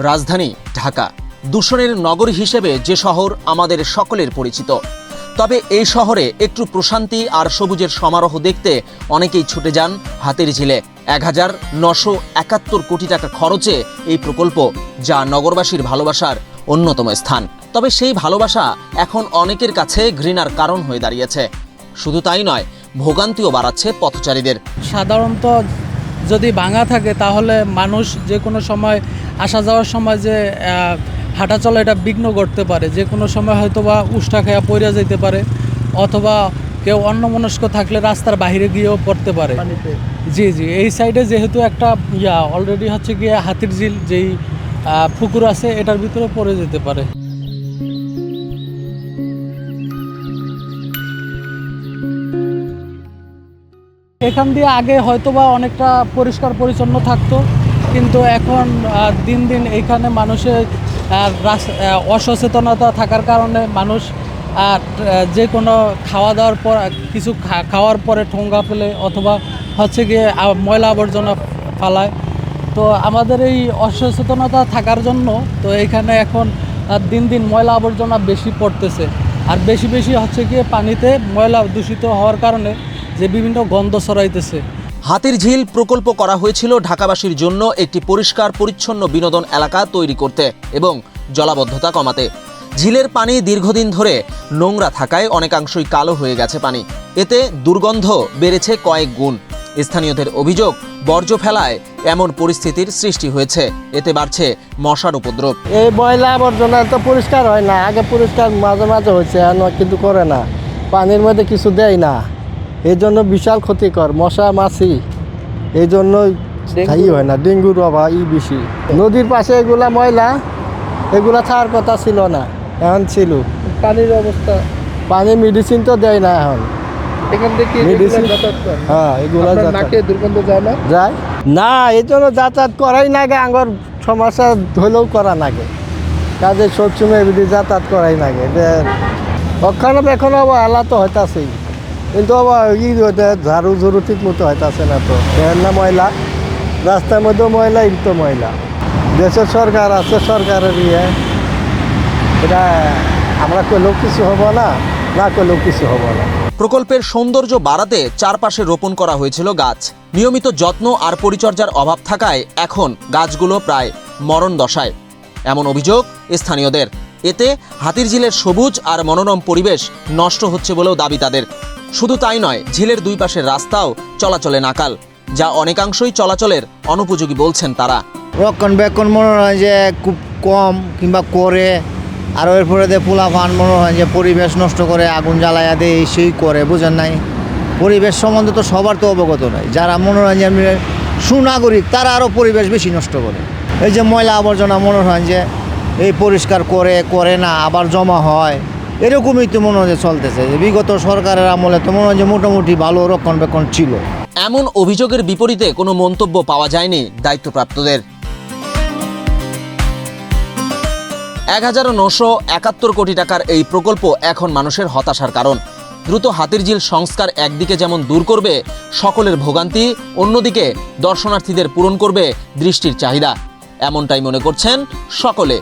রাজধানী ঢাকা দূষণের নগরী হিসেবে যে শহর আমাদের সকলের পরিচিত। তবে এই শহরে একটু প্রশান্তি আর সবুজের সমারোহ দেখতে অনেকেই ছুটে যান হাতিরঝিলে। ১,৯৭১ কোটি টাকা খরচে এই প্রকল্প, যা নগরবাসীর ভালোবাসার অন্যতম স্থান। তবে সেই ভালোবাসা এখন অনেকের কাছে ঘৃণার কারণ হয়ে দাঁড়িয়েছে। শুধু তাই নয়, ভোগান্তিও বাড়াচ্ছে পথচারীদের। সাধারণত যদি ভাঙা থাকে তাহলে মানুষ যে কোনো সময় আসা যাওয়ার সময় যে হাঁটা চলা এটা বিঘ্ন করতে পারে। যে কোনো সময় হয়তো বা উষ্টা খেয়া পড়ে যেতে পারে, অথবা কেউ অন্যমনস্ক থাকলে রাস্তার বাইরে গিয়েও পড়তে পারে। জি, এই সাইডে যেহেতু একটা অলরেডি হচ্ছে গিয়ে হাতিরঝিল যেই পুকুর আছে, এটার ভিতরে পড়ে যেতে পারে। এখান দিয়ে আগে হয়তোবা অনেকটা পরিষ্কার পরিচ্ছন্ন থাকতো, কিন্তু এখন দিন দিন এইখানে মানুষের অসচেতনতা থাকার কারণে মানুষ যে কোনো খাওয়া দাওয়ার পর কিছু খাওয়ার পরে ঠোঙ্গা ফেলে, অথবা হচ্ছে গিয়ে ময়লা আবর্জনা ফালায়। তো আমাদের এই অসচেতনতা থাকার জন্য তো এইখানে এখন দিন দিন ময়লা আবর্জনা বেশি পড়তেছে, আর বেশি হচ্ছে গিয়ে পানিতে ময়লা দূষিত হওয়ার কারণে যে বিভিন্ন গন্ধ ছড়াইতেছে। হাতিরঝিল প্রকল্প করা হয়েছিল ঢাকাবাসীর জন্য একটি পরিষ্কার পরিচ্ছন্ন বিনোদন এলাকা তৈরি করতে এবং জলাবদ্ধতা কমাতে। ঝিলের পানি দীর্ঘদিন ধরে নোংরা থাকায় অনেকাংশই কালো হয়ে গেছে পানি। এতে দুর্গন্ধ বেড়েছে কয়েক গুণ। স্থানীয়দের অভিযোগ, বর্জ্য ফেলায় এমন পরিস্থিতির সৃষ্টি হয়েছে। এতে বাড়ছে মশার উপদ্রব। এই ময়লা আবর্জনা তো পরিষ্কার হয় না। আগে পরিষ্কার মাঝে মাঝে হয়েছে, কিন্তু করে না, পানির মধ্যে কিছু দেয় না। এই জন্য বিশাল ক্ষতিকর, মশা মাছি, এই জন্য স্থায়ী হয় না, ডেঙ্গুর অভাব বেশি। নদীর পাশে এগুলা ময়লা, এগুলা থাকার কথা ছিল না, এখন ছিল। পানির অবস্থা, পানি মেডিসিন তো দেয় না এখন। এখান থেকে মেডিসিন, হ্যাঁ, এগুলা দুর্গন্ধ যায় না, যায় না। এই জন্য যাতায়াত করাই নাগে, আঙ্গর সমস্যা হলেও করা নাগে, কাজে সবসময় যাতায়াত করাই নাগে। রক্ষণাবেক্ষণ আলা তো হইতাছেই, কিন্তু ঝাড়ু ঝুড়ু ঠিক মতো হইতাছে না। তো না ময়লা, রাস্তার মধ্যেও ময়লা, তো ময়লা। দেশের সরকার আছে, সরকারের এটা আমরা করলেও কিছু হব না, না করলেও কিছু হব না। প্রকল্পের সৌন্দর্য বাড়াতে চারপাশে রোপণ করা হয়েছিল গাছ। নিয়মিত যত্ন আর পরিচর্যার অভাব থাকায় এখন গাছগুলো প্রায় মরণ দশায়, এমন অভিযোগ স্থানীয়দের। এতে হাতিরঝিলের সবুজ আর মনোরম পরিবেশ নষ্ট হচ্ছে বলেও দাবি তাদের। শুধু তাই নয়, ঝিলের দুই পাশের রাস্তাও চলাচলে নাকাল, যা অনেকাংশই চলাচলের অনুপযোগী বলছেন তারা। রক্ষণাবেক্ষণ মনে হয় যে খুব কম কিংবা করে, আর এরপরে পোলাপান মনে হয় যে পরিবেশ নষ্ট করে, আগুন জ্বালাইয়া দেয়, সেই করে, বুঝেন নাই। পরিবেশ সম্বন্ধে তো সবার তো অবগত নয়। যারা মনে হয় যে সুনাগরিক, তারা আরও পরিবেশ বেশি নষ্ট করে। এই যে ময়লা আবর্জনা মনে হয় যে এই পরিষ্কার করে না, আবার জমা হয়, এরকমই তো মনে হয় চলতেছে। বিগত সরকারের আমলে তো মনে হয় যে মোটামুটি ভালো রক্ষণাবেক্ষণ ছিল। এমন অভিযোগের বিপরীতে কোনো মন্তব্য পাওয়া যায়নি দায়িত্বপ্রাপ্তদের। ১,৯৭১ কোটি টাকার এই প্রকল্প এখন মানুষের হতাশার কারণ। দ্রুত হাতিরঝিল সংস্কার একদিকে যেমন দূর করবে সকলের ভোগান্তি, অন্যদিকে দর্শনার্থীদের পূরণ করবে দৃষ্টির চাহিদা, এমনটাই মনে করছেন সকলে।